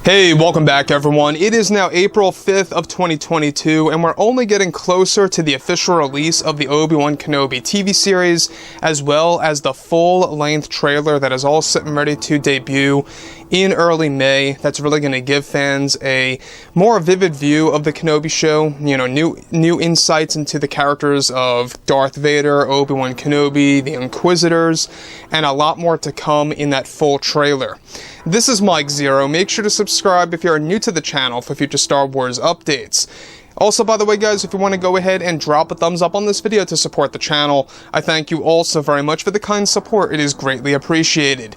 Hey, welcome back everyone. It is now April 5th of 2022, and we're only getting closer to the official release of the Obi-Wan Kenobi TV series, as well as the full-length trailer that is all set and ready to debut in early May. That's really going to give fans a more vivid view of the Kenobi show, you know, new insights into the characters of Darth Vader, Obi-Wan Kenobi, the Inquisitors, and a lot more to come in that full trailer. This is Mike Zero. Make sure to subscribe if you're new to the channel for future Star Wars updates. Also, by the way, guys, if you want to go ahead and drop a thumbs up on this video to support the channel, I thank you all so very much for the kind support. It is greatly appreciated.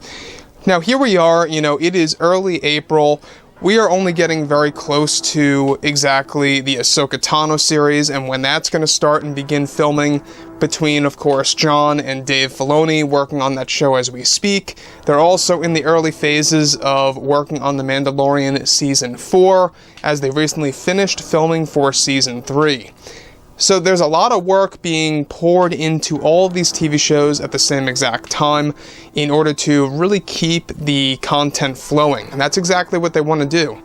Now, here we are, you know, it is early April. We are only getting very close to exactly the Ahsoka Tano series and when that's going to start and begin filming between, of course, Jon and Dave Filoni working on that show as we speak. They're also in the early phases of working on The Mandalorian Season 4 as they recently finished filming for Season 3. So there's a lot of work being poured into all of these TV shows at the same exact time in order to really keep the content flowing. And that's exactly what they want to do,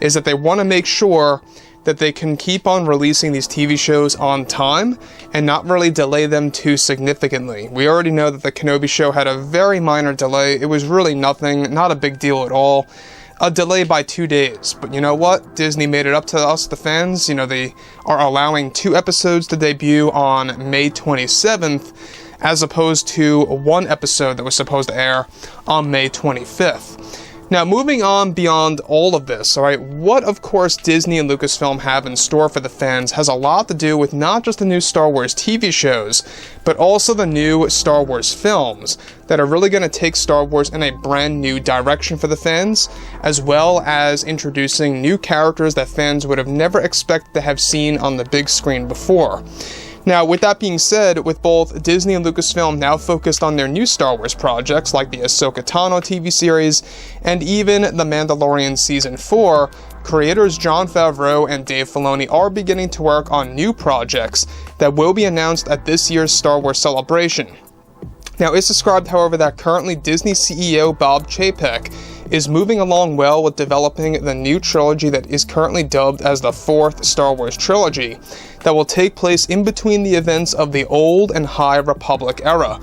is that they want to make sure that they can keep on releasing these TV shows on time and not really delay them too significantly. We already know that the Kenobi show had a very minor delay. It was really nothing, not a big deal at all. A delay by 2 days, but you know what? Disney made it up to us, the fans. You know, they are allowing 2 episodes to debut on May 27th, as opposed to 1 episode that was supposed to air on May 25th. Now, moving on beyond all of this, alright, what of course Disney and Lucasfilm have in store for the fans has a lot to do with not just the new Star Wars TV shows, but also the new Star Wars films that are really going to take Star Wars in a brand new direction for the fans, as well as introducing new characters that fans would have never expected to have seen on the big screen before. Now, with that being said, with both Disney and Lucasfilm now focused on their new Star Wars projects like the Ahsoka Tano TV series and even The Mandalorian Season 4, creators Jon Favreau and Dave Filoni are beginning to work on new projects that will be announced at this year's Star Wars Celebration. Now, it's described, however, that currently Disney CEO Bob Chapek is moving along well with developing the new trilogy that is currently dubbed as the 4th Star Wars trilogy that will take place in between the events of the Old and High Republic era.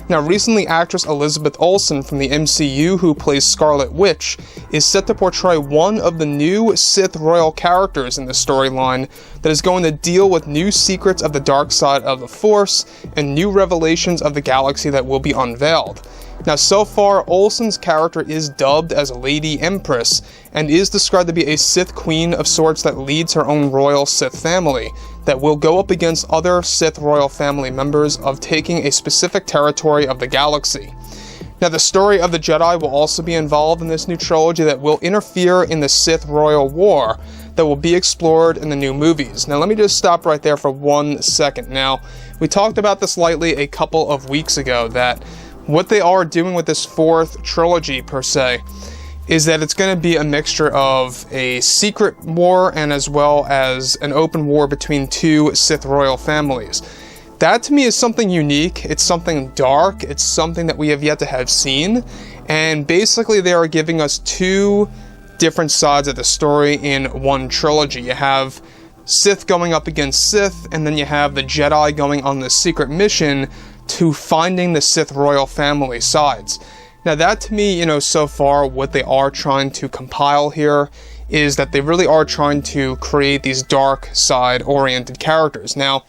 Now, recently, actress Elizabeth Olsen from the MCU, who plays Scarlet Witch, is set to portray one of the new Sith royal characters in the storyline that is going to deal with new secrets of the dark side of the Force and new revelations of the galaxy that will be unveiled. Now, so far, Olsen's character is dubbed as Lady Empress and is described to be a Sith queen of sorts that leads her own royal Sith family that will go up against other Sith royal family members of taking a specific territory of the galaxy. Now, the story of the Jedi will also be involved in this new trilogy that will interfere in the Sith royal war that will be explored in the new movies. Now, let me just stop right there for 1 second. Now, we talked about this lightly a couple of weeks ago, that what they are doing with this 4th trilogy, per se, is that it's going to be a mixture of a secret war and as well as an open war between 2 Sith royal families. That, to me, is something unique. It's something dark. It's something that we have yet to have seen. And basically, they are giving us 2 different sides of the story in one trilogy. You have Sith going up against Sith, and then you have the Jedi going on this secret mission to finding the Sith royal family sides. Now, that, to me, you know, so far what they are trying to compile here is that they really are trying to create these dark side oriented characters. Now,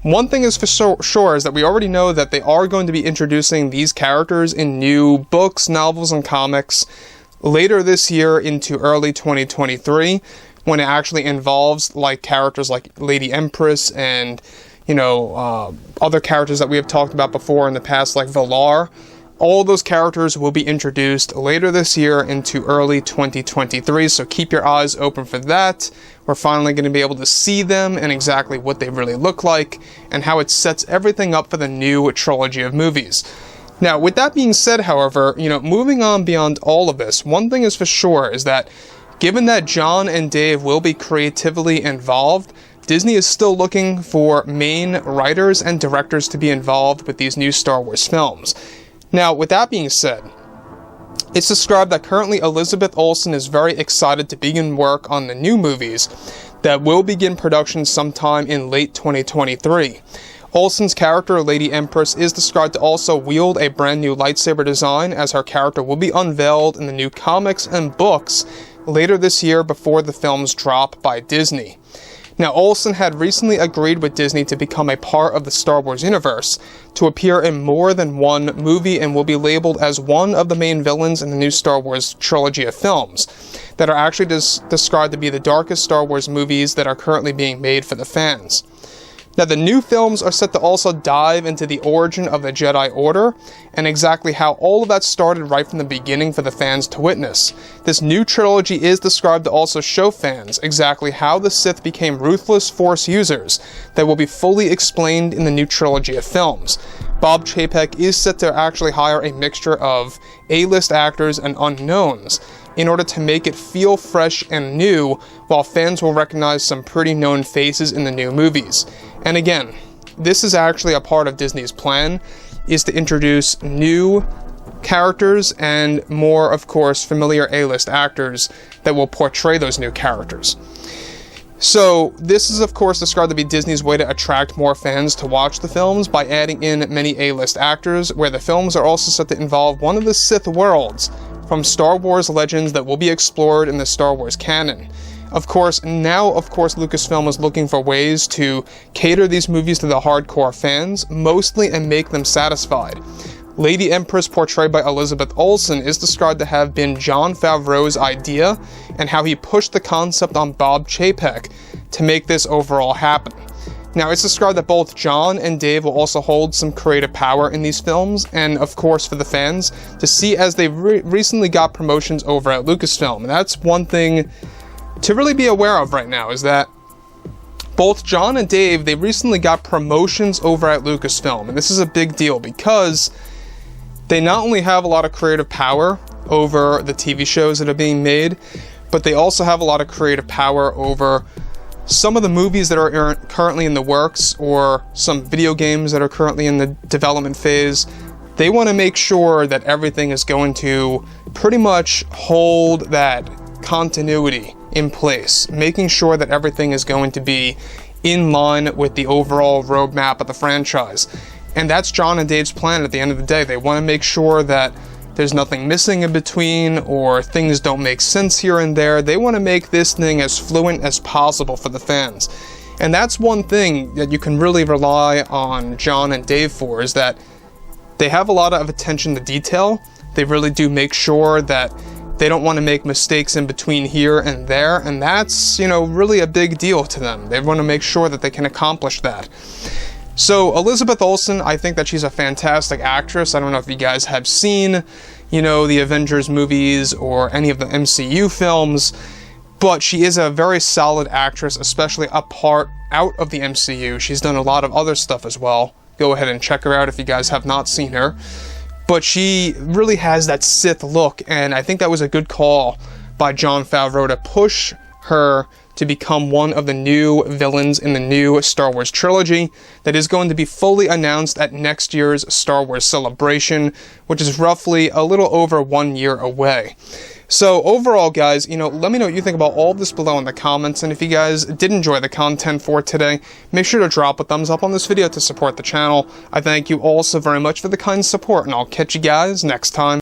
one thing is for sure is that we already know that they are going to be introducing these characters in new books, novels, and comics later this year into early 2023, when it actually involves like characters like Lady Empress and, you know, other characters that we have talked about before in the past, like Valar. All those characters will be introduced later this year into early 2023, so keep your eyes open for that. We're finally going to be able to see them and exactly what they really look like, and how it sets everything up for the new trilogy of movies. Now, with that being said, however, you know, moving on beyond all of this, one thing is for sure is that given that Jon and Dave will be creatively involved, Disney is still looking for main writers and directors to be involved with these new Star Wars films. Now, with that being said, It's described that currently Elizabeth Olsen is very excited to begin work on the new movies that will begin production sometime in late 2023. Olsen's character, Lady Empress, is described to also wield a brand new lightsaber design, as her character will be unveiled in the new comics and books later this year before the films drop by Disney. Now, Olsen had recently agreed with Disney to become a part of the Star Wars universe, to appear in more than one movie, and will be labeled as one of the main villains in the new Star Wars trilogy of films that are actually described to be the darkest Star Wars movies that are currently being made for the fans. Now, the new films are set to also dive into the origin of the Jedi Order, and exactly how all of that started right from the beginning for the fans to witness. This new trilogy is described to also show fans exactly how the Sith became ruthless Force users that will be fully explained in the new trilogy of films. Bob Chapek is set to actually hire a mixture of A-list actors and unknowns in order to make it feel fresh and new, while fans will recognize some pretty known faces in the new movies. And again, this is actually a part of Disney's plan, is to introduce new characters and more, of course, familiar A-list actors that will portray those new characters. So this is, of course, described to be Disney's way to attract more fans to watch the films by adding in many A-list actors, where the films are also set to involve one of the Sith worlds from Star Wars Legends that will be explored in the Star Wars canon. Of course, Lucasfilm is looking for ways to cater these movies to the hardcore fans, mostly, and make them satisfied. Lady Empress, portrayed by Elizabeth Olsen, is described to have been Jon Favreau's idea, and how he pushed the concept on Bob Chapek to make this overall happen. Now, it's described that both Jon and Dave will also hold some creative power in these films, and of course for the fans to see, as they recently got promotions over at Lucasfilm. And that's one thing to really be aware of right now, is that both Jon and Dave, they recently got promotions over at Lucasfilm, and this is a big deal because they not only have a lot of creative power over the TV shows that are being made, but they also have a lot of creative power over some of the movies that are currently in the works, or some video games that are currently in the development phase. They want to make sure that everything is going to pretty much hold that continuity in place, making sure that everything is going to be in line with the overall roadmap of the franchise. And that's Jon and Dave's plan at the end of the day. They want to make sure that there's nothing missing in between, or things don't make sense here and there. They want to make this thing as fluent as possible for the fans. And that's one thing that you can really rely on Jon and Dave for, is that they have a lot of attention to detail. They really do make sure that they don't want to make mistakes in between here and there, and that's, really a big deal to them. They want to make sure that they can accomplish that. So Elizabeth Olsen, I think that she's a fantastic actress. I don't know if you guys have seen, the Avengers movies or any of the MCU films, but she is a very solid actress, especially out of the MCU. She's done a lot of other stuff as well. Go ahead and check her out if you guys have not seen her. But she really has that Sith look, and I think that was a good call by Jon Favreau to push her to become one of the new villains in the new Star Wars trilogy that is going to be fully announced at next year's Star Wars Celebration, which is roughly a little over 1 year away. So overall, guys, let me know what you think about all of this below in the comments, and if you guys did enjoy the content for today, make sure to drop a thumbs up on this video to support the channel. I thank you all so very much for the kind support, and I'll catch you guys next time.